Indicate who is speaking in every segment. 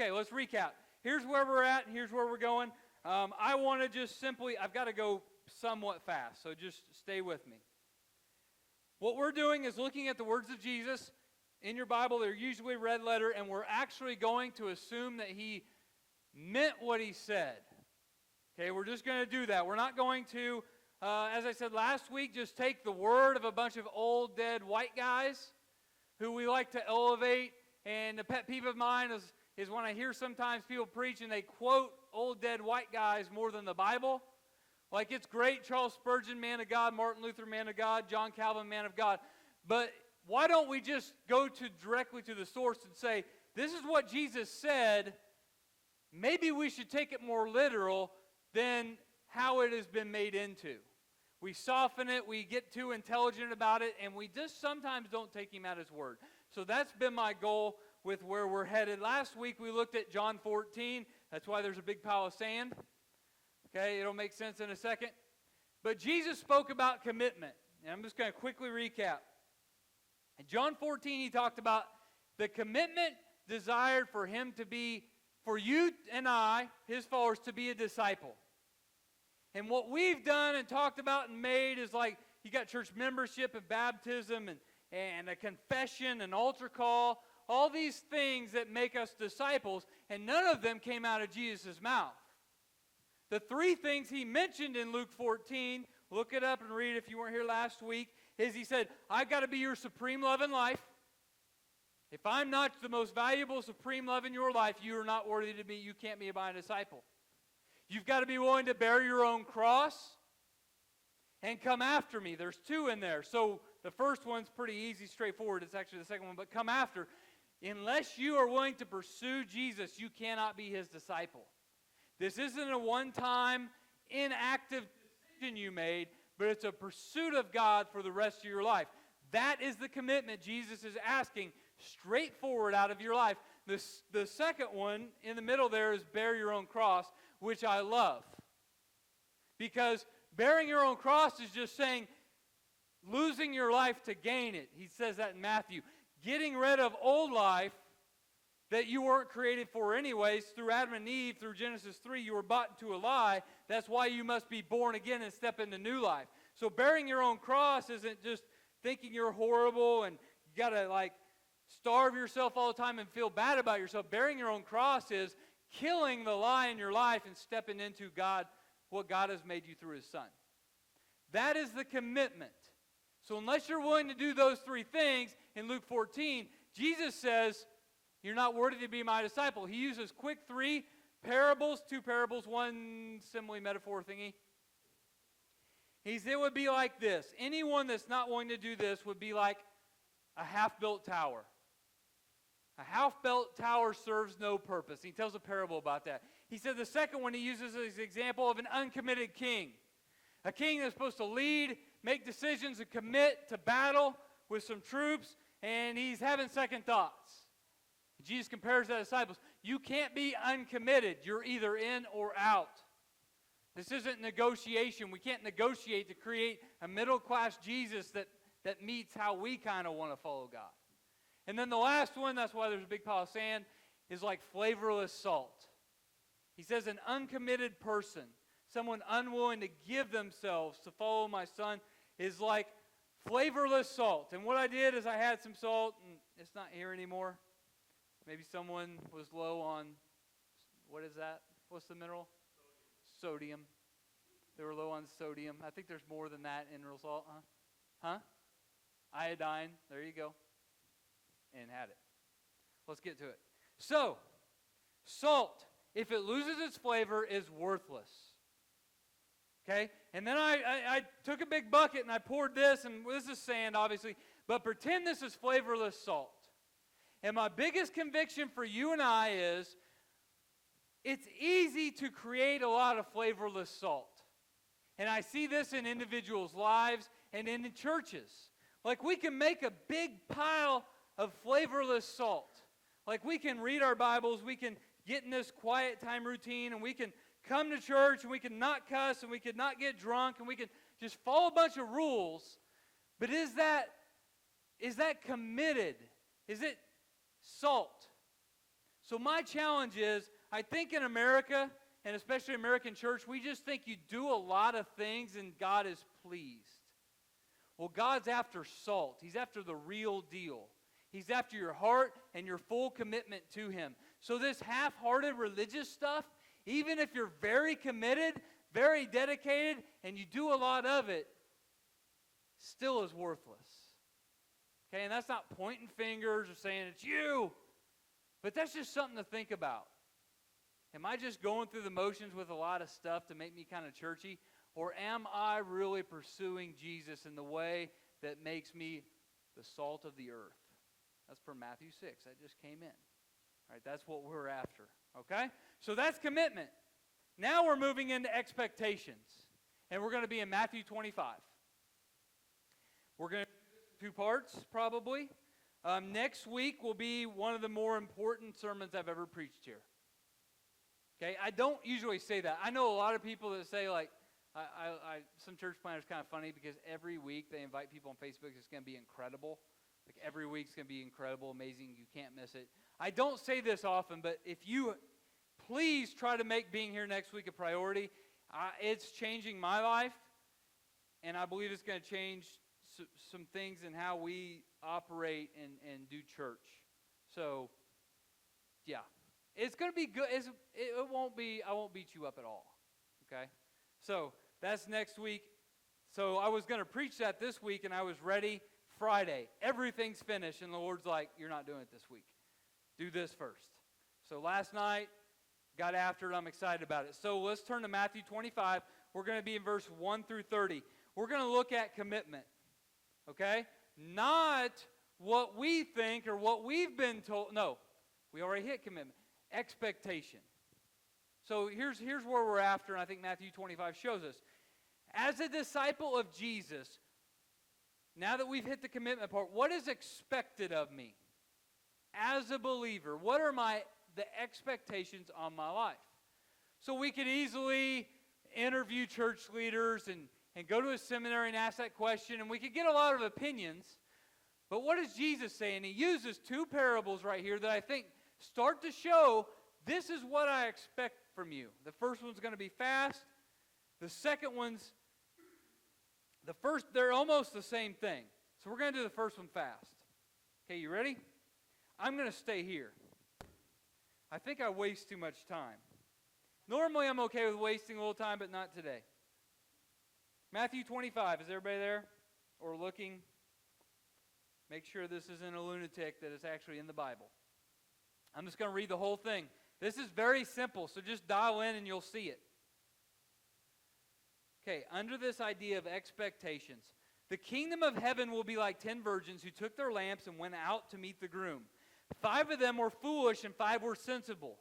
Speaker 1: Okay, let's recap. Here's where we're at, and here's where we're going. I want to just simply, I've got to go somewhat fast, so just stay with me. What we're doing is looking at the words of Jesus in your Bible. They're usually red letter, and we're actually going to assume that he meant what he said. Okay, we're just going to do that. We're not going to, as I said last week, just take the word of a bunch of old, dead white guys who we like to elevate. And the pet peeve of mine is when I hear sometimes people preach and they quote old, dead white guys more than the Bible. Like, it's great, Charles Spurgeon, man of God, Martin Luther, man of God, John Calvin, man of God. But why don't we just go directly to the source and say, this is what Jesus said. Maybe we should take it more literal than how it has been made into. We soften it, we get too intelligent about it, and we just sometimes don't take him at his word. So that's been my goal with where we're headed. Last week we looked at John 14. That's why there's a big pile of sand. Okay, it'll make sense in a second. But Jesus spoke about commitment. And I'm just going to quickly recap. In John 14, he talked about the commitment desired for him to be, for you and I, his followers, to be a disciple. And what we've done and talked about and made is like, you got church membership and baptism and a confession, an altar call, all these things that make us disciples, and none of them came out of Jesus' mouth. The three things he mentioned in Luke 14, look it up and read if you weren't here last week, is he said, I've got to be your supreme love in life. If I'm not the most valuable supreme love in your life, you are not worthy to be, you can't be my disciple. You've got to be willing to bear your own cross and come after me. There's two in there. So the first one's pretty easy, straightforward. It's actually the second one, but come after. Unless you are willing to pursue Jesus, you cannot be his disciple. This isn't a one-time, inactive decision you made, but it's a pursuit of God for the rest of your life. That is the commitment Jesus is asking straightforward out of your life. The second one in the middle there is bear your own cross, which I love. Because bearing your own cross is just saying losing your life to gain it. He says that in Matthew. Getting rid of old life that you weren't created for anyways. Through Adam and Eve, through Genesis 3, you were bought into a lie. That's why you must be born again and step into new life. So bearing your own cross isn't just thinking you're horrible and you got to like starve yourself all the time and feel bad about yourself. Bearing your own cross is killing the lie in your life and stepping into God, what God has made you through his Son. That is the commitment. So unless you're willing to do those three things, in Luke 14, Jesus says, you're not worthy to be my disciple. He uses quick three parables, two parables, one simile metaphor thingy. It would be like this. Anyone that's not willing to do this would be like a half-built tower. A half-built tower serves no purpose. He tells a parable about that. He said the second one he uses as an example of an uncommitted king. A king that's supposed to lead, make decisions, and commit to battle with some troops, and he's having second thoughts. Jesus compares that to disciples. You can't be uncommitted. You're either in or out. This isn't negotiation. We can't negotiate to create a middle-class Jesus that meets how we kind of want to follow God. And then the last one, that's why there's a big pile of sand, is like flavorless salt. He says an uncommitted person, someone unwilling to give themselves to follow my Son, is like flavorless salt. And what I did is I had some salt, and it's not here anymore. Maybe someone was low on, what is that? What's the mineral? Sodium. They were low on sodium. I think there's more than that in mineral salt, huh? Iodine. There you go. And had it. Let's get to it. So, salt, if it loses its flavor, is worthless. Okay? And then I took a big bucket and I poured this, and this is sand, obviously, but pretend this is flavorless salt. And my biggest conviction for you and I is, it's easy to create a lot of flavorless salt. And I see this in individuals' lives and in the churches. Like, we can make a big pile of flavorless salt. Like, we can read our Bibles, we can get in this quiet time routine, and we can come to church, and we can not cuss, and we can not get drunk, and we can just follow a bunch of rules. But is that committed? Is it salt? So my challenge is, I think in America, and especially American church, we just think you do a lot of things and God is pleased. Well, God's after salt. He's after the real deal. He's after your heart and your full commitment to Him. So this half-hearted religious stuff, even if you're very committed, very dedicated, and you do a lot of it, still is worthless. Okay, and that's not pointing fingers or saying it's you, but that's just something to think about. Am I just going through the motions with a lot of stuff to make me kind of churchy? Or am I really pursuing Jesus in the way that makes me the salt of the earth? That's from Matthew 6. That just came in. All right, that's what we're after. Okay? So that's commitment. Now we're moving into expectations. And we're going to be in Matthew 25. We're going to do this in 2 parts, probably. Next week will be one of the more important sermons I've ever preached here. Okay, I don't usually say that. I know a lot of people that say, like, some church planners kind of funny because every week they invite people on Facebook. It's going to be incredible. Like every week's going to be incredible, amazing. You can't miss it. I don't say this often, but if you please try to make being here next week a priority. It's changing my life, and I believe it's going to change some things in how we operate and do church. So, yeah. It's going to be good. It won't be, I won't beat you up at all. Okay? So, that's next week. So, I was going to preach that this week, and I was ready Friday. Everything's finished, and the Lord's like, you're not doing it this week. Do this first. So, last night, got after it. I'm excited about it. So, let's turn to Matthew 25. We're going to be in verse 1 through 30. We're going to look at commitment. Okay? Not what we think or what we've been told. No, we already hit commitment. Expectation. So here's where we're after, and I think Matthew 25 shows us. As a disciple of Jesus, now that we've hit the commitment part, what is expected of me? As a believer, what are the expectations on my life? So we could easily interview church leaders and go to a seminary and ask that question, and we could get a lot of opinions. But what does Jesus say? And He uses 2 parables right here that I think start to show this is what I expect from you. The first one's going to be fast. The second one's, they're almost the same thing. So we're going to do the first one fast. Okay, you ready? I'm going to stay here. I think I waste too much time. Normally I'm okay with wasting a little time, but not today. Matthew 25, is everybody there? Or looking? Make sure this isn't a lunatic, that it's actually in the Bible. I'm just going to read the whole thing. This is very simple, so just dial in and you'll see it. Okay, under this idea of expectations, the kingdom of heaven will be like 10 virgins who took their lamps and went out to meet the groom. 5 of them were foolish and 5 were sensible.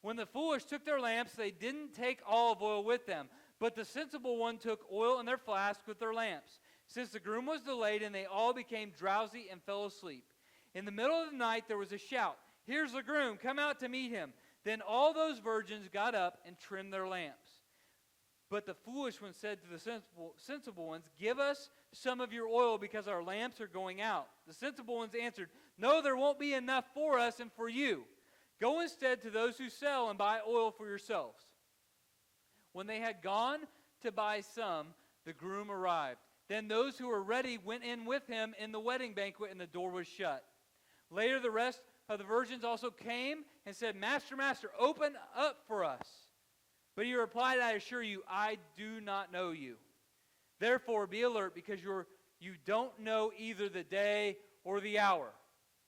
Speaker 1: When the foolish took their lamps, they didn't take olive oil with them, but the sensible one took oil in their flask with their lamps. Since the groom was delayed and they all became drowsy and fell asleep. In the middle of the night there was a shout, "Here's the groom, come out to meet him." Then all those virgins got up and trimmed their lamps. But the foolish one said to the sensible ones, "Give us some of your oil because our lamps are going out." The sensible ones answered, "No, there won't be enough for us and for you. Go instead to those who sell and buy oil for yourselves." When they had gone to buy some, the groom arrived. Then those who were ready went in with him in the wedding banquet, and the door was shut. Later the rest of the virgins also came and said, "Master, Master, open up for us." But he replied, "I assure you, I do not know you. Therefore be alert, because you don't know either the day or the hour."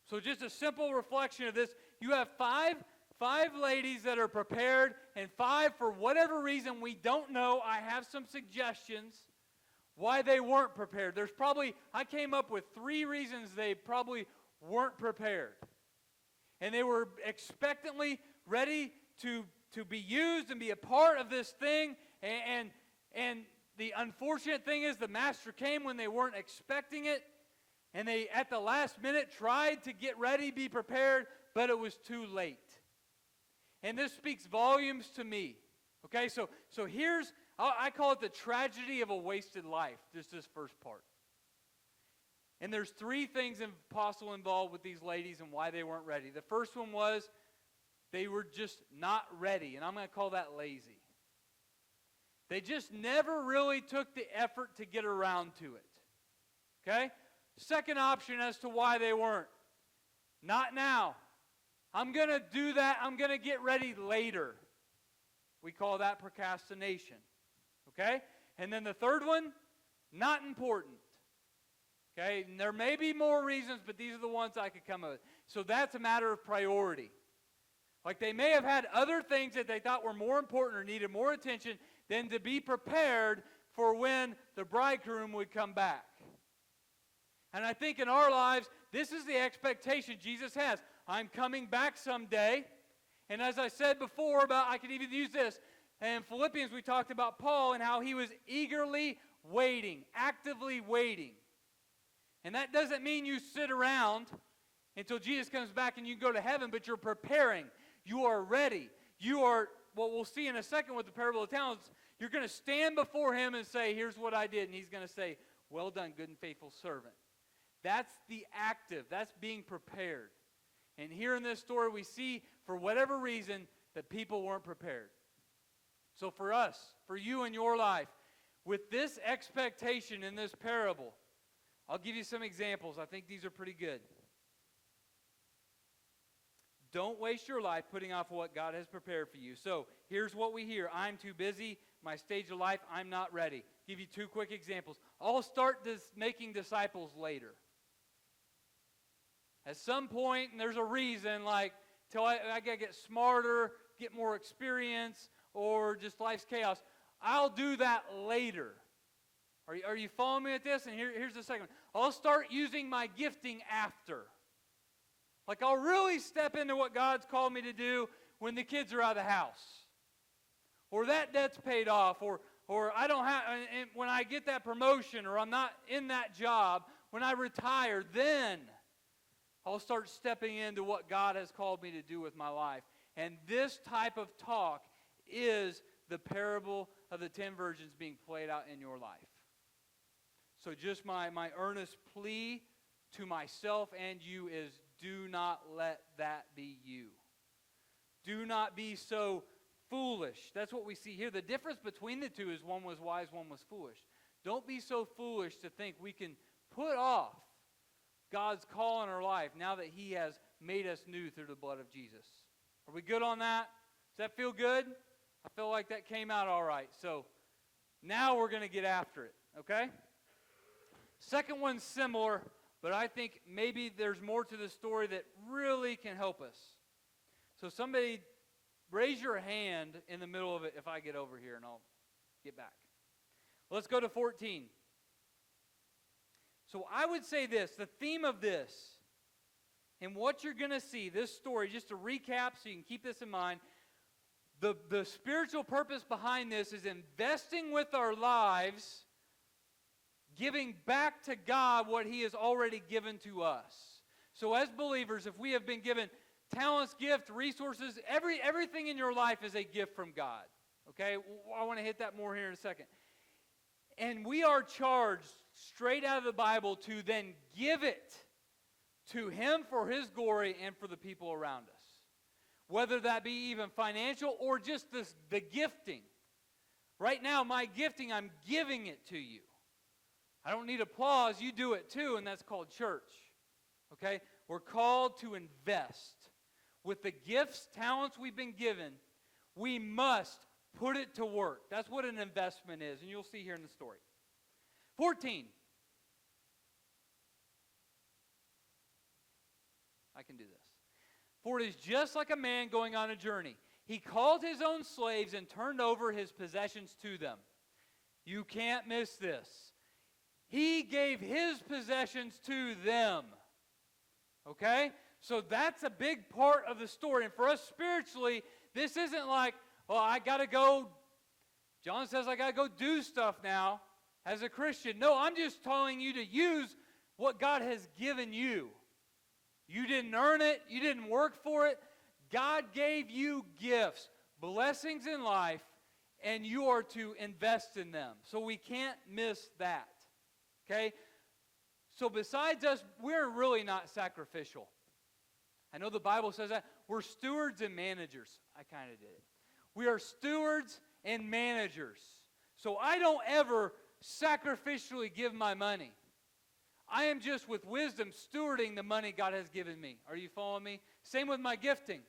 Speaker 1: So just a simple reflection of this. You have five ladies that are prepared, and 5, for whatever reason we don't know. I have some suggestions why they weren't prepared. I came up with 3 reasons they probably weren't prepared. And they were expectantly ready to be used and be a part of this thing. And the unfortunate thing is the master came when they weren't expecting it. And they, at the last minute, tried to get ready, be prepared, but it was too late. And this speaks volumes to me. Okay, so here's, I call it the tragedy of a wasted life, just this first part. And there's 3 things possible involved with these ladies and why they weren't ready. The first one was they were just not ready, and I'm going to call that lazy. They just never really took the effort to get around to it. Okay? Second option as to why they weren't. Not now. I'm going to do that. I'm going to get ready later. We call that procrastination. Okay? And then the third one, not important. Okay? And there may be more reasons, but these are the ones I could come up with. So that's a matter of priority. Like they may have had other things that they thought were more important or needed more attention than to be prepared for when the bridegroom would come back. And I think in our lives, this is the expectation Jesus has. I'm coming back someday. And as I said before, I could even use this. In Philippians, we talked about Paul and how he was eagerly waiting, actively waiting. And that doesn't mean you sit around until Jesus comes back and you go to heaven, but you're preparing. You are ready. You are, what we'll see in a second with the parable of talents, you're going to stand before him and say, here's what I did. And he's going to say, well done, good and faithful servant. That's the active. That's being prepared. And here in this story, we see, for whatever reason, that people weren't prepared. So for us, for you in your life, with this expectation in this parable, I'll give you some examples. I think these are pretty good. Don't waste your life putting off what God has prepared for you. So here's what we hear. I'm too busy. My stage of life, I'm not ready. Give you two quick examples. I'll start making disciples later. At some point, and there's a reason, like, till I got to get smarter, get more experience, or just life's chaos. I'll do that later. Are you following me with this? And here's the second one. I'll start using my gifting after. Like, I'll really step into what God's called me to do when the kids are out of the house. Or that debt's paid off. Or I don't have, and when I get that promotion, or I'm not in that job, when I retire, then I'll start stepping into what God has called me to do with my life. And this type of talk is the parable of the 10 virgins being played out in your life. So just my earnest plea to myself and you is, do not let that be you. Do not be so foolish. That's what we see here. The difference between the two is one was wise, one was foolish. Don't be so foolish to think we can put off God's call in our life now that he has made us new through the blood of Jesus. Are we good on that? Does that feel good? I feel like that came out all right. So now we're going to get after it, okay? Second one's similar, but I think maybe there's more to the story that really can help us. So somebody raise your hand in the middle of it if I get over here, and I'll get back. Let's go to 14. So I would say this, the theme of this, and what you're going to see, this story, just to recap so you can keep this in mind, the spiritual purpose behind this is investing with our lives, giving back to God what he has already given to us. So as believers, if we have been given talents, gift, resources, everything in your life is a gift from God. Okay? I want to hit that more here in a second. And we are charged straight out of the Bible to then give it to him for his glory and for the people around us. Whether that be even financial or just the gifting. Right now, my gifting, I'm giving it to you. I don't need applause. You do it too, and that's called church. Okay? We're called to invest. With the gifts, talents we've been given, we must put it to work. That's what an investment is, and you'll see here in the story. 14. I can do this. For it is just like a man going on a journey. He called his own slaves and turned over his possessions to them. You can't miss this. He gave his possessions to them. Okay? So that's a big part of the story. And for us spiritually, this isn't like, well, I got to go. John says I got to go do stuff now as a Christian. No, I'm just telling you to use what God has given you. You didn't earn it. You didn't work for it. God gave you gifts, blessings in life, and you are to invest in them. So we can't miss that. Okay? So besides us, we're really not sacrificial. I know the Bible says that. we're stewards and managers. I kind of did it. We are stewards and managers. So I don't ever sacrificially give my money. I am just with wisdom stewarding the money God has given me. Are you following me? Same with my gifting.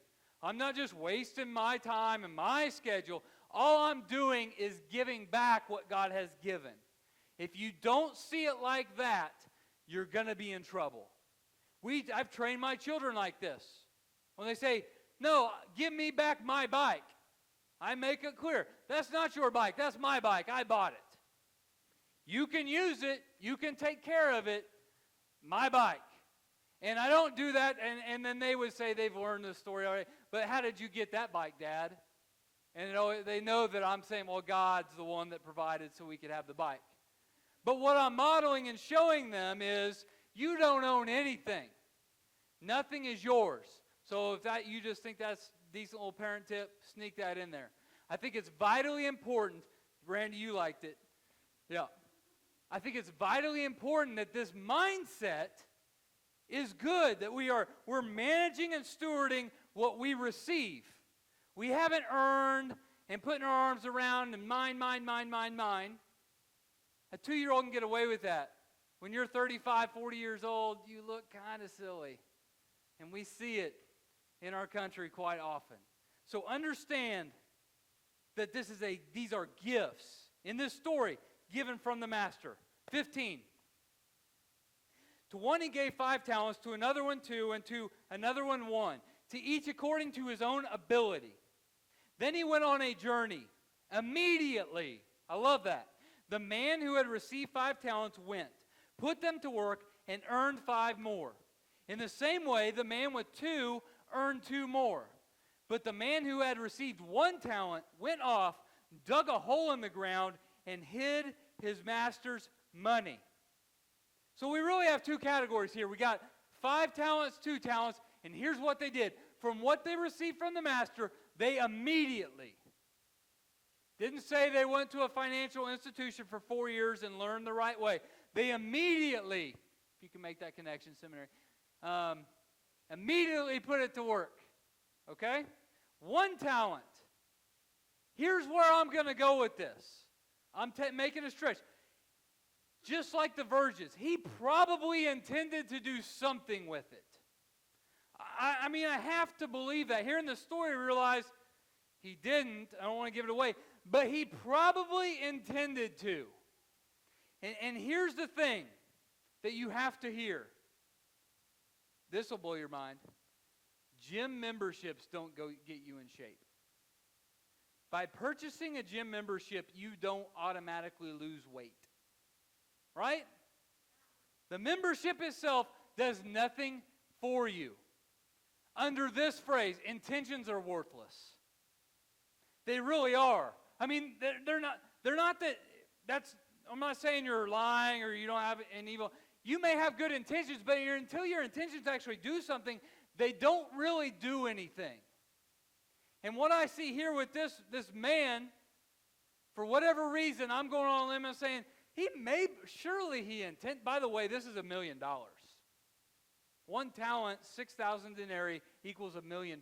Speaker 1: I'm not just wasting my time and my schedule. All I'm doing is giving back what God has given. If you don't see it like that, you're going to be in trouble. I've trained my children like this. When they say, no, give me back my bike, I make it clear, that's not your bike, that's my bike, I bought it. You can use it, you can take care of it, my bike. And I don't do that, and then they would say they've learned this story already, but how did you get that bike, Dad? And they know that I'm saying, well, God's the one that provided so we could have the bike. But what I'm modeling and showing them is, you don't own anything. Nothing is yours. So if that you just think that's a decent little parent tip, sneak that in there. I think it's vitally important. Randy, you liked it. Yeah. I think it's vitally important that this mindset is good, that we're managing and stewarding what we receive. We haven't earned and putting our arms around and mine. A 2-year-old can get away with that. When you're 35, 40 years old, you look kind of silly. And we see it in our country quite often. So understand that these are gifts. In this story, given from the master. 15. To one he gave 5 talents, to another one 2, and to another one 1, to each according to his own ability. Then he went on a journey. Immediately, I love that. The man who had received 5 talents went, put them to work, and earned 5 more. In the same way, the man with 2 earned 2 more. But the man who had received 1 talent went off, dug a hole in the ground, and hid his master's money. So we really have 2 categories here. We got 5 talents, 2 talents, and here's what they did. From what they received from the master, they immediately, didn't say they went to a financial institution for 4 years and learned the right way. They immediately, if you can make that connection, seminary, immediately put it to work. Okay? 1 talent. Here's where I'm going to go with this. I'm making a stretch. Just like the virgins, he probably intended to do something with it. I mean, I have to believe that. Here in the story, we realize he didn't. I don't want to give it away. But he probably intended to. And here's the thing that you have to hear. This will blow your mind. Gym memberships don't get you in shape. By purchasing a gym membership, you don't automatically lose weight. Right? The membership itself does nothing for you. Under this phrase, intentions are worthless. They really are. I mean, they're not that's, I'm not saying you're lying or you don't have an evil. You may have good intentions, but until your intentions actually do something, they don't really do anything. And what I see here with this man, for whatever reason, I'm going on a limb and saying, surely he intended, by the way, this is $1 million. 1 talent, 6,000 denarii equals $1 million.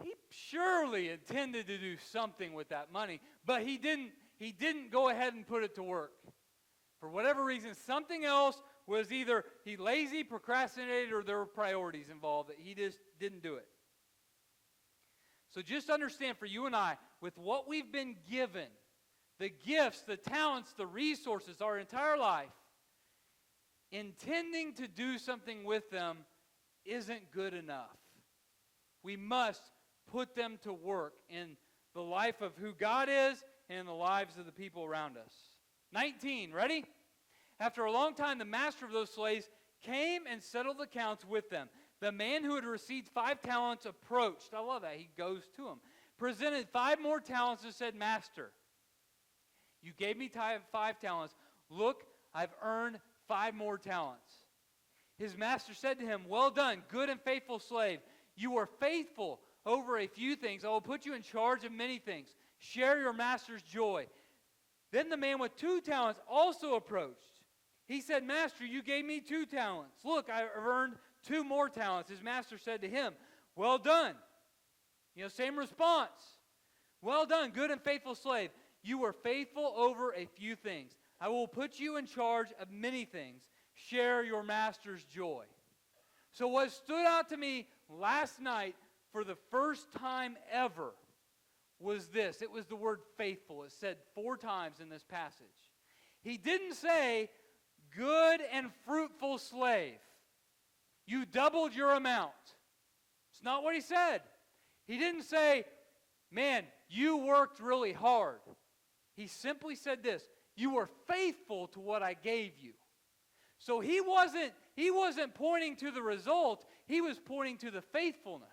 Speaker 1: He surely intended to do something with that money, but he didn't go ahead and put it to work. For whatever reason, something else was either he lazy, procrastinated, or there were priorities involved that he just didn't do it. So just understand for you and I, with what we've been given, the gifts, the talents, the resources, our entire life, intending to do something with them isn't good enough. We must put them to work in the life of who God is and in the lives of the people around us. 19, ready? After a long time, the master of those slaves came and settled accounts with them. The man who had received 5 talents approached. I love that. He goes to him. Presented 5 more talents and said, Master, you gave me 5 talents. Look, I've earned 5 more talents. His master said to him, well done, good and faithful slave. You were faithful over a few things. I will put you in charge of many things. Share your master's joy. Then the man with 2 talents also approached. He said, Master, you gave me 2 talents. Look, I've earned 2 more talents. His master said to him, well done. Same response. Well done, good and faithful slave. You were faithful over a few things. I will put you in charge of many things. Share your master's joy. So what stood out to me last night for the first time ever was this. It was the word faithful. It said 4 times in this passage. He didn't say, good and fruitful slave. You doubled your amount. It's not what he said. He didn't say, man, you worked really hard. He simply said this, you were faithful to what I gave you. So he wasn't pointing to the result, he was pointing to the faithfulness.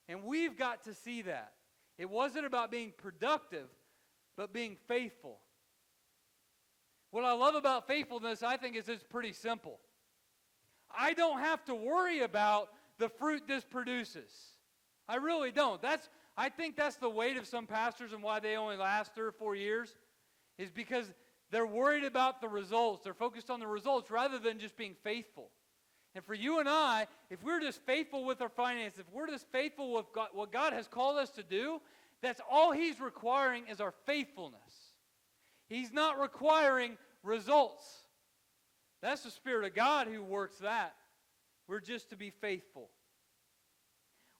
Speaker 1: And we've got to see that. It wasn't about being productive, but being faithful. What I love about faithfulness, I think, is it's pretty simple. I don't have to worry about the fruit this produces. I really don't. I think that's the weight of some pastors and why they only last 3 or 4 years, is because they're worried about the results. They're focused on the results rather than just being faithful. And for you and I, if we're just faithful with our finances, if we're just faithful with God, what God has called us to do, that's all He's requiring is our faithfulness. He's not requiring results. That's the Spirit of God who works that. We're just to be faithful.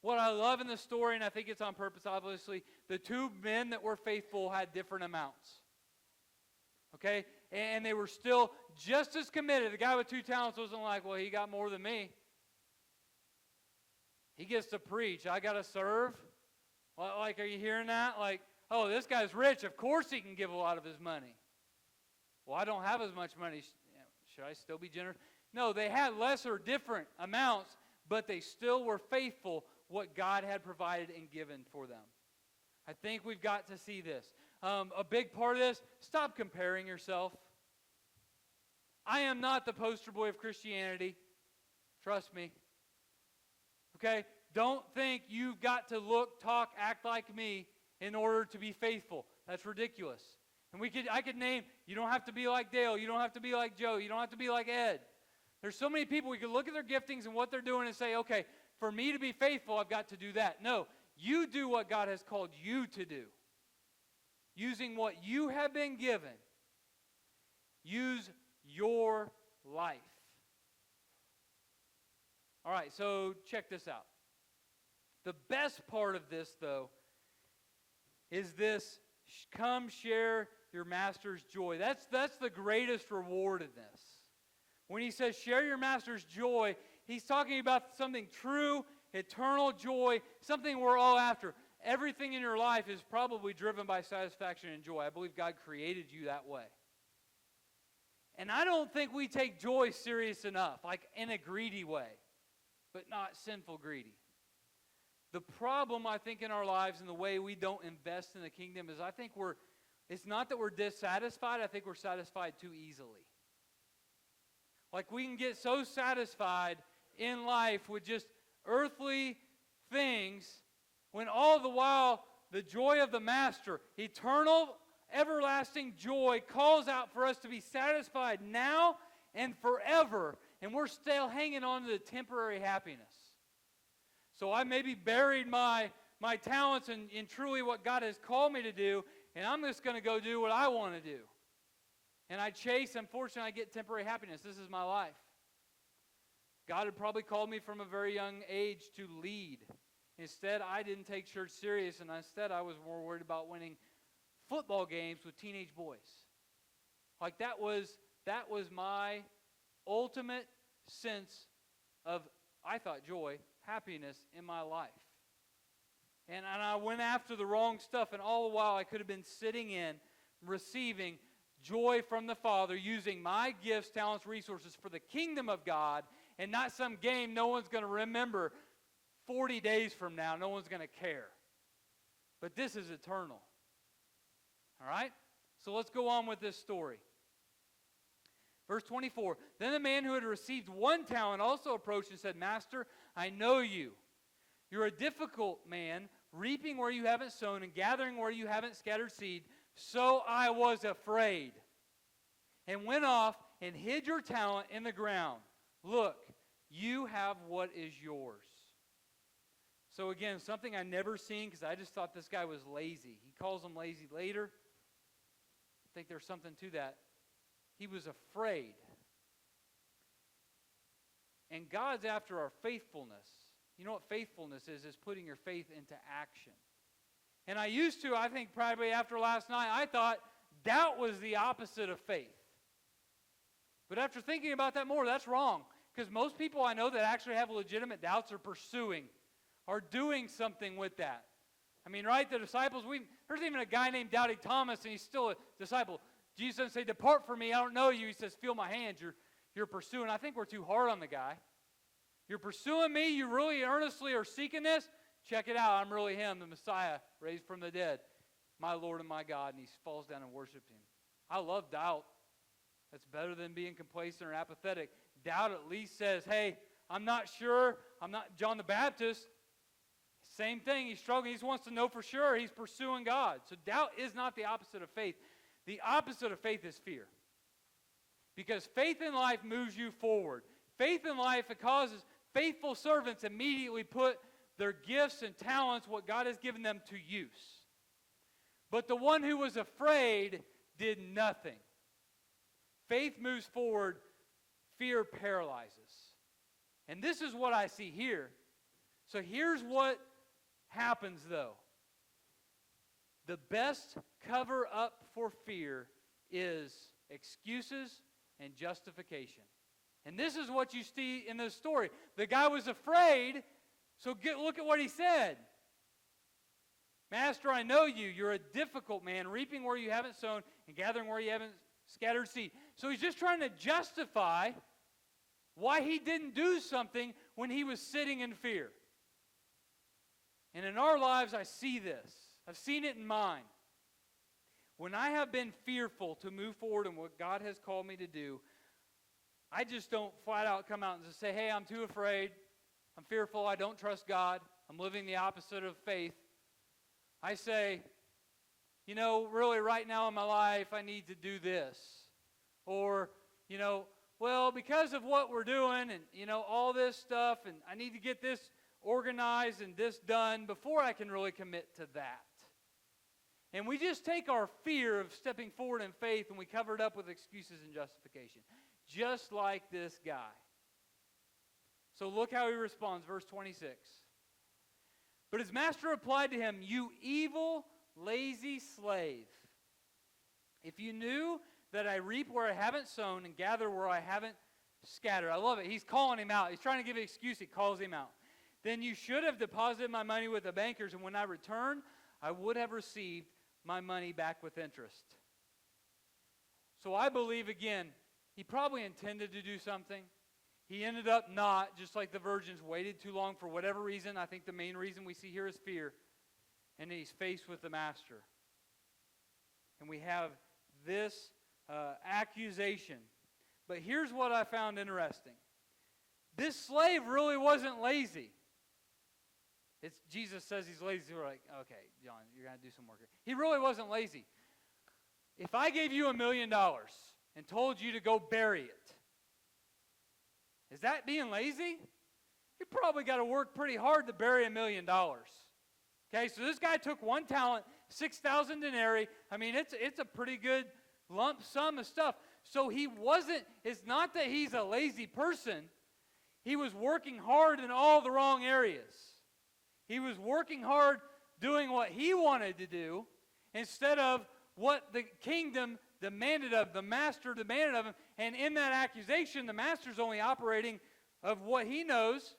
Speaker 1: What I love in the story, and I think it's on purpose, obviously, the 2 men that were faithful had different amounts. Okay? And they were still just as committed. The guy with 2 talents wasn't like, well, he got more than me. He gets to preach. I got to serve. Like, are you hearing that? Like, oh, this guy's rich. Of course he can give a lot of his money. Well, I don't have as much money. Should I still be generous? No, they had lesser, different amounts, but they still were faithful what God had provided and given for them. I think we've got to see this. A big part of this, stop comparing yourself. I am not the poster boy of Christianity. Trust me. Okay? Don't think you've got to look, talk, act like me in order to be faithful. That's ridiculous. And I could name, you don't have to be like Dale, you don't have to be like Joe, you don't have to be like Ed. There's so many people, we could look at their giftings and what they're doing and say, okay, for me to be faithful, I've got to do that. No, you do what God has called you to do. Using what you have been given. Use your life. All right, so check this out. The best part of this, though, is this, come share your master's joy. That's the greatest reward in this. When he says share your master's joy, he's talking about something true, eternal joy, something we're all after. Everything in your life is probably driven by satisfaction and joy. I believe God created you that way. And I don't think we take joy serious enough, like in a greedy way, but not sinful greedy. The problem, I think, in our lives and the way we don't invest in the kingdom is it's not that we're dissatisfied, I think we're satisfied too easily. Like we can get so satisfied in life with just earthly things when all the while the joy of the Master, eternal, everlasting joy calls out for us to be satisfied now and forever, and we're still hanging on to the temporary happiness. So I maybe buried my talents in truly what God has called me to do, and I'm just going to go do what I want to do. And I chase, unfortunately, I get temporary happiness. This is my life. God had probably called me from a very young age to lead. Instead, I didn't take church serious, and instead I was more worried about winning football games with teenage boys. Like that was my ultimate sense of, I thought, joy, happiness in my life. And I went after the wrong stuff, and all the while I could have been sitting in, receiving joy from the Father, using my gifts, talents, resources for the kingdom of God, and not some game no one's going to remember 40 days from now. No one's going to care. But this is eternal. All right? So let's go on with this story. Verse 24, then the man who had received 1 talent also approached and said, Master, I know you. You're a difficult man, reaping where you haven't sown and gathering where you haven't scattered seed. So I was afraid and went off and hid your talent in the ground. Look, You have what is yours. So again, something I never seen because I just thought this guy was lazy. He calls him lazy later. I think there's something to that. He was afraid. And God's after our faithfulness. You know what faithfulness is? Is putting your faith into action. And I think probably after last night, I thought doubt was the opposite of faith. But after thinking about that more, that's wrong. Because most people I know that actually have legitimate doubts are pursuing, are doing something with that. I mean, right, the disciples, there's even a guy named Doubting Thomas, and he's still a disciple. Jesus doesn't say, depart from me, I don't know you. He says, feel my hands, you're pursuing. I think we're too hard on the guy. You're pursuing me, you really earnestly are seeking this? Check it out, I'm really him, the Messiah, raised from the dead, my Lord and my God, and he falls down and worships him. I love doubt. That's better than being complacent or apathetic. Doubt at least says, hey, I'm not sure, I'm not John the Baptist. Same thing, he's struggling, he wants to know for sure, he's pursuing God. So doubt is not the opposite of faith. The opposite of faith is fear. Because faith in life moves you forward. Faith in life, it causes faithful servants immediately put their gifts and talents, what God has given them, to use. But the one who was afraid did nothing. Faith moves forward, fear paralyzes. And this is what I see here. So here's what happens though. The best cover up for fear is excuses and justification. And this is what you see in this story. The guy was afraid, so look at what he said. Master, I know you. You're a difficult man, reaping where you haven't sown and gathering where you haven't scattered seed. So he's just trying to justify why he didn't do something when he was sitting in fear. And in our lives, I see this. I've seen it in mine. When I have been fearful to move forward in what God has called me to do, I just don't flat out come out and just say, hey, I'm too afraid. I'm fearful. I don't trust God. I'm living the opposite of faith. I say, you know, really right now in my life, I need to do this. Or, you know, well, because of what we're doing and, you know, all this stuff, and I need to get this organized and this done before I can really commit to that. And we just take our fear of stepping forward in faith and we cover it up with excuses and justification. Just like this guy. So look how he responds, verse 26. But his master replied to him, you evil, lazy slave. If you knew that I reap where I haven't sown and gather where I haven't scattered. I love it. He's calling him out. He's trying to give an excuse. He calls him out. Then you should have deposited my money with the bankers, and when I return, I would have received my money back with interest. So I believe, again, he probably intended to do something. He ended up not, just like the virgins waited too long for whatever reason. I think the main reason we see here is fear. And then he's faced with the master. And we have this accusation. But here's what I found interesting. This slave really wasn't lazy. Jesus says he's lazy. We're like, okay, John, you're going to do some work here. He really wasn't lazy. If I gave you $1 million and told you to go bury it, is that being lazy? You probably got to work pretty hard to bury $1 million. Okay, so this guy took one talent, 6,000 denarii. I mean, it's a pretty good lump sum of stuff. So it's not that he's a lazy person. He was working hard in all the wrong areas. He was working hard doing what he wanted to do instead of what the kingdom demanded of, the master demanded of him. And in that accusation, the master's only operating of what he knows.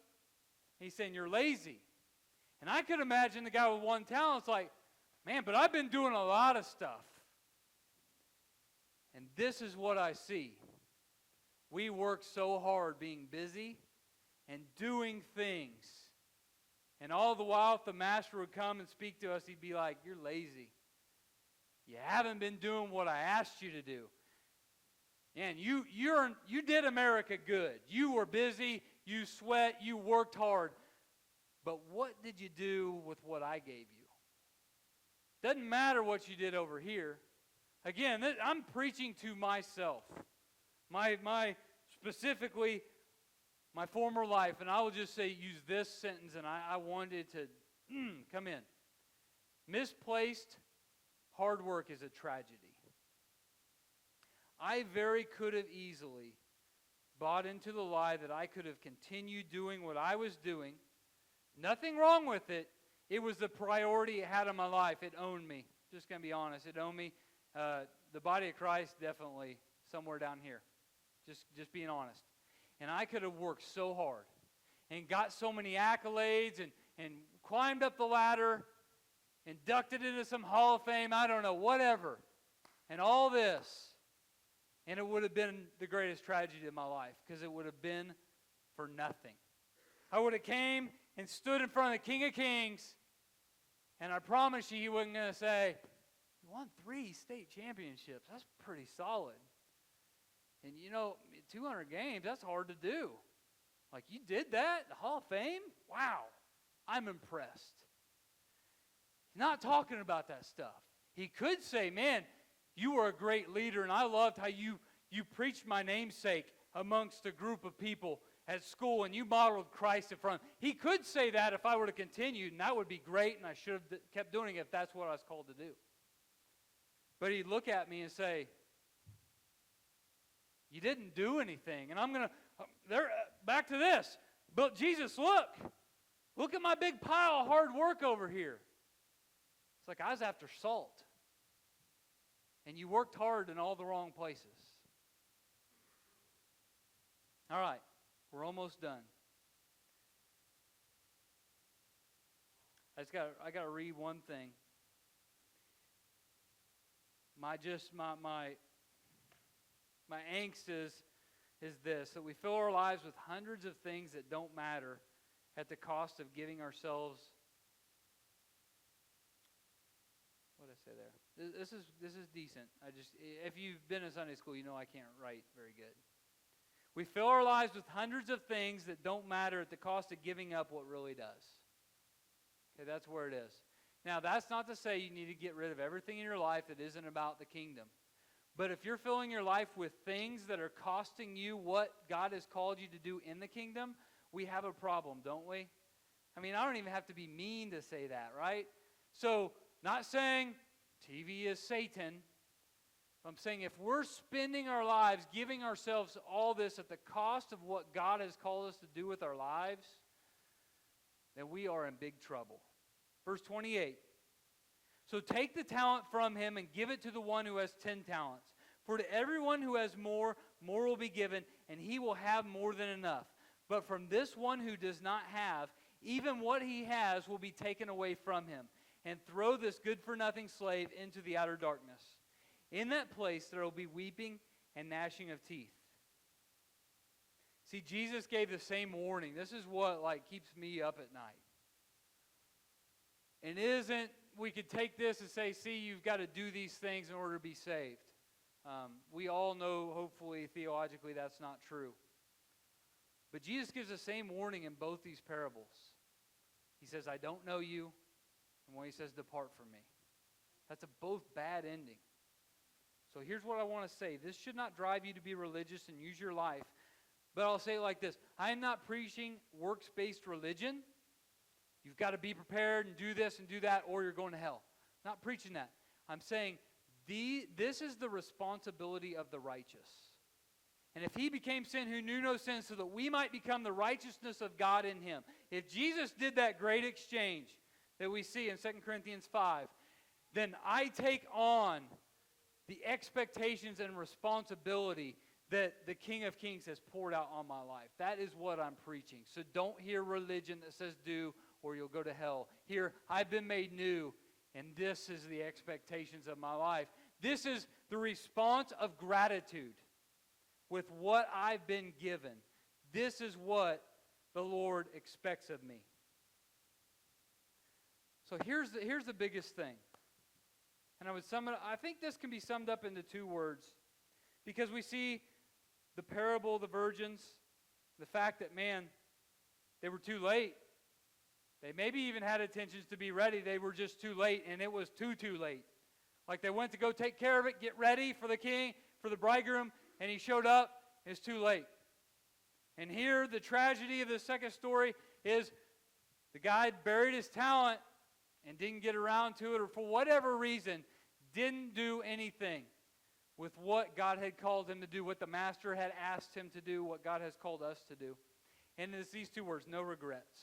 Speaker 1: He's saying, you're lazy. And I could imagine the guy with one talent's like, man, but I've been doing a lot of stuff. And this is what I see. We work so hard being busy and doing things. And all the while, if the master would come and speak to us, he'd be like, you're lazy. You haven't been doing what I asked you to do. And you did America good. You were busy, you sweat, you worked hard. But what did you do with what I gave you? Doesn't matter what you did over here. Again, I'm preaching to myself. My specifically, my former life, and I will just say, use this sentence, and I wanted to come in. Misplaced hard work is a tragedy. I very could have easily bought into the lie that I could have continued doing what I was doing. Nothing wrong with it. It was the priority it had in my life. It owned me. Just going to be honest. It owned me. The body of Christ, definitely somewhere down here. Just being honest. And I could have worked so hard and got so many accolades and climbed up the ladder, inducted into some Hall of Fame, I don't know, whatever. And all this. And it would have been the greatest tragedy of my life because it would have been for nothing. I would have came and stood in front of the King of Kings, and I promise you he wasn't going to say, "You won 3 state championships. That's pretty solid. And 200 games, that's hard to do. Like, you did that? The Hall of Fame? Wow, I'm impressed." He's not talking about that stuff. He could say, "Man, you were a great leader, and I loved how you preached my namesake amongst a group of people at school, and you modeled Christ in front." He could say that if I were to continue, and that would be great, and I should have kept doing it if that's what I was called to do. But he'd look at me and say, "You didn't do anything." And I'm going to, back to this. But Jesus, look at my big pile of hard work over here. It's like I was after salt. And you worked hard in all the wrong places. All right, we're almost done. I got to read one thing. My angst is this, that we fill our lives with hundreds of things that don't matter at the cost of giving ourselves. What did I say there? This is decent. If you've been in Sunday school, you know I can't write very good. We fill our lives with hundreds of things that don't matter at the cost of giving up what really does. Okay, that's where it is. Now, that's not to say you need to get rid of everything in your life that isn't about the kingdom. But if you're filling your life with things that are costing you what God has called you to do in the kingdom, we have a problem, don't we? I mean, I don't even have to be mean to say that, right? So, not saying TV is Satan. I'm saying if we're spending our lives, giving ourselves all this at the cost of what God has called us to do with our lives, then we are in big trouble. Verse 28. So take the talent from him and give it to the one who has 10 talents. For to everyone who has more, more will be given, and he will have more than enough. But from this one who does not have, even what he has will be taken away from him. And throw this good-for-nothing slave into the outer darkness. In that place there will be weeping and gnashing of teeth. See, Jesus gave the same warning. This is what keeps me up at night. And isn't, we could take this and say, see, you've got to do these things in order to be saved. We all know, hopefully, theologically, that's not true. But Jesus gives the same warning in both these parables. He says, "I don't know you." And when he says, "Depart from me." That's both bad ending. So here's what I want to say. This should not drive you to be religious and use your life. But I'll say it like this. I am not preaching works-based religion. You've got to be prepared and do this and do that or you're going to hell. Not preaching that. I'm saying this is the responsibility of the righteous. And if he became sin who knew no sin so that we might become the righteousness of God in him. If Jesus did that great exchange that we see in 2 Corinthians 5, then I take on the expectations and responsibility that the King of Kings has poured out on my life. That is what I'm preaching. So don't hear religion that says do or you'll go to hell. Hear, I've been made new, and this is the expectations of my life. This is the response of gratitude with what I've been given. This is what the Lord expects of me. So here's the biggest thing. And I would sum it. I think this can be summed up into 2 words. Because we see the parable of the virgins, the fact that, man, they were too late. They maybe even had intentions to be ready. They were just too late, and it was too late. Like they went to go take care of it, get ready for the king, for the bridegroom, and he showed up, it's too late. And here, the tragedy of the second story is the guy buried his talent and didn't get around to it, or for whatever reason, didn't do anything with what God had called him to do, what the master had asked him to do, what God has called us to do. And it's these two words, no regrets.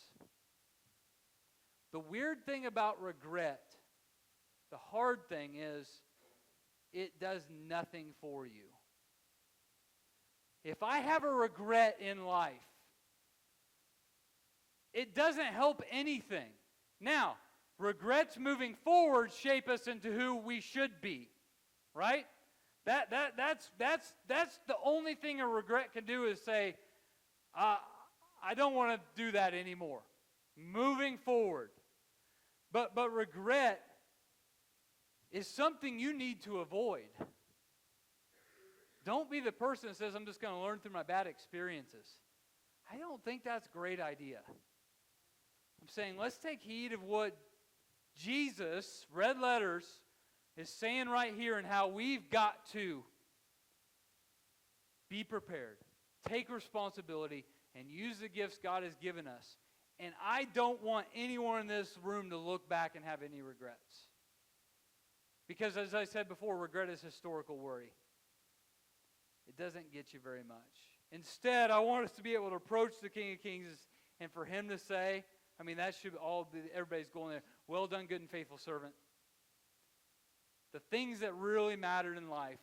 Speaker 1: The weird thing about regret, the hard thing is, it does nothing for you. If I have a regret in life, it doesn't help anything. Now, regrets moving forward shape us into who we should be, right? That's the only thing a regret can do is say, I don't want to do that anymore. Moving forward. But regret is something you need to avoid. Don't be the person that says, I'm just going to learn through my bad experiences. I don't think that's a great idea. I'm saying let's take heed of what Jesus, red letters, is saying right here and how we've got to be prepared, take responsibility, and use the gifts God has given us. And I don't want anyone in this room to look back and have any regrets. Because as I said before, regret is historical worry. It doesn't get you very much. Instead, I want us to be able to approach the King of Kings and for Him to say, I mean, that should all be everybody's going there. Well done, good and faithful servant. The things that really mattered in life,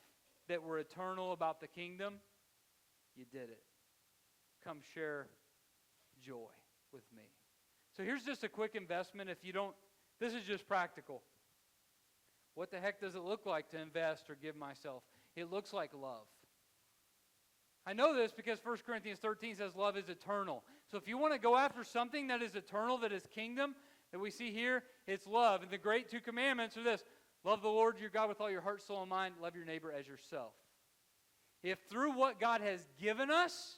Speaker 1: that were eternal about the kingdom, you did it. Come share joy with me. So here's just a quick investment. If you don't, this is just practical. What the heck does it look like to invest or give myself? It looks like love. I know this because 1 Corinthians 13 says love is eternal. So if you want to go after something that is eternal, that is kingdom, that we see here, it's love. And the great two commandments are this. Love the Lord your God with all your heart, soul, and mind. Love your neighbor as yourself. If through what God has given us,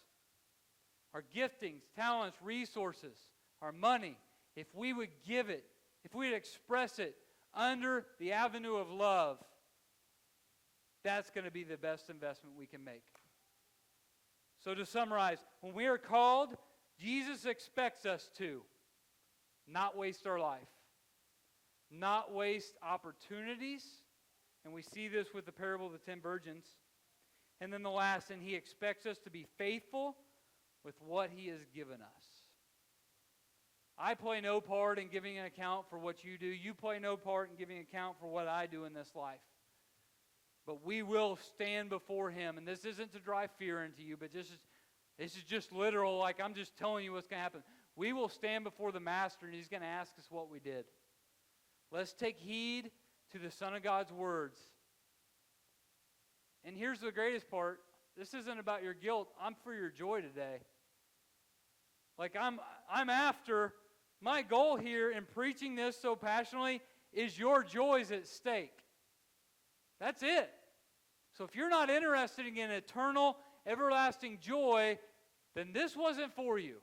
Speaker 1: our giftings, talents, resources, our money, if we would give it, if we would express it under the avenue of love, that's going to be the best investment we can make. So to summarize, when we are called, Jesus expects us to not waste our life, not waste opportunities, and we see this with the parable of the 10 virgins. And then the last, and He expects us to be faithful with what He has given us. I play no part in giving an account for what you do. You play no part in giving an account for what I do in this life. But we will stand before Him. And this isn't to drive fear into you, but this is just literal, like I'm just telling you what's going to happen. We will stand before the Master, and He's going to ask us what we did. Let's take heed to the Son of God's words. And here's the greatest part. This isn't about your guilt. I'm for your joy today. Like I'm after, my goal here in preaching this so passionately is your joys at stake. That's it. So if you're not interested in eternal, everlasting joy, then this wasn't for you.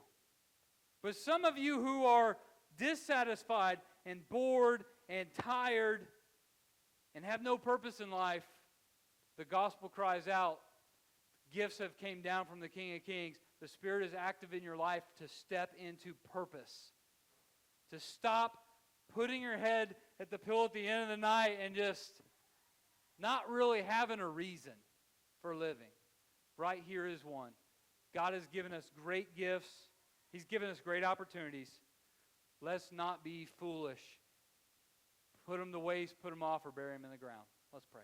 Speaker 1: But some of you who are dissatisfied and bored and tired and have no purpose in life, the gospel cries out, gifts have came down from the King of Kings. The Spirit is active in your life to step into purpose. To stop putting your head at the pillow at the end of the night and just not really having a reason for living. Right here is one. God has given us great gifts. He's given us great opportunities. Let's not be foolish. Put them to waste, put them off, or bury them in the ground. Let's pray.